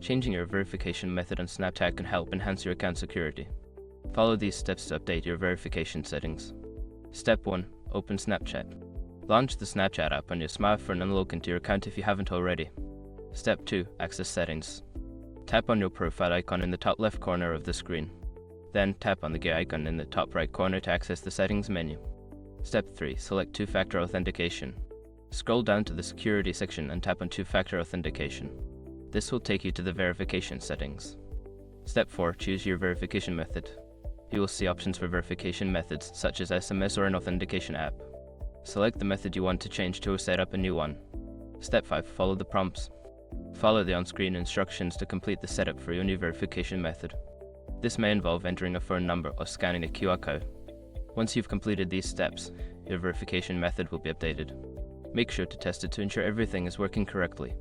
Changing your verification method on Snapchat can help enhance your account security. Follow these steps to update your verification settings. Step 1. Open Snapchat. Launch the Snapchat app on your smartphone and log into your account if you haven't already. Step 2. Access settings. Tap on your profile icon in the top left corner of the screen. Then tap on the gear icon in the top right corner to access the settings menu. Step 3. Select two-factor authentication. Scroll down to the security section and tap on two-factor authentication. This will take you to the verification settings. Step 4. Choose your verification method. You will see options for verification methods such as SMS or an authentication app. Select the method you want to change to set up a new one. Step 5. Follow the prompts. Follow the on-screen instructions to complete the setup for your new verification method. This may involve entering a phone number or scanning a QR code. Once you've completed these steps, your verification method will be updated. Make sure to test it to ensure everything is working correctly.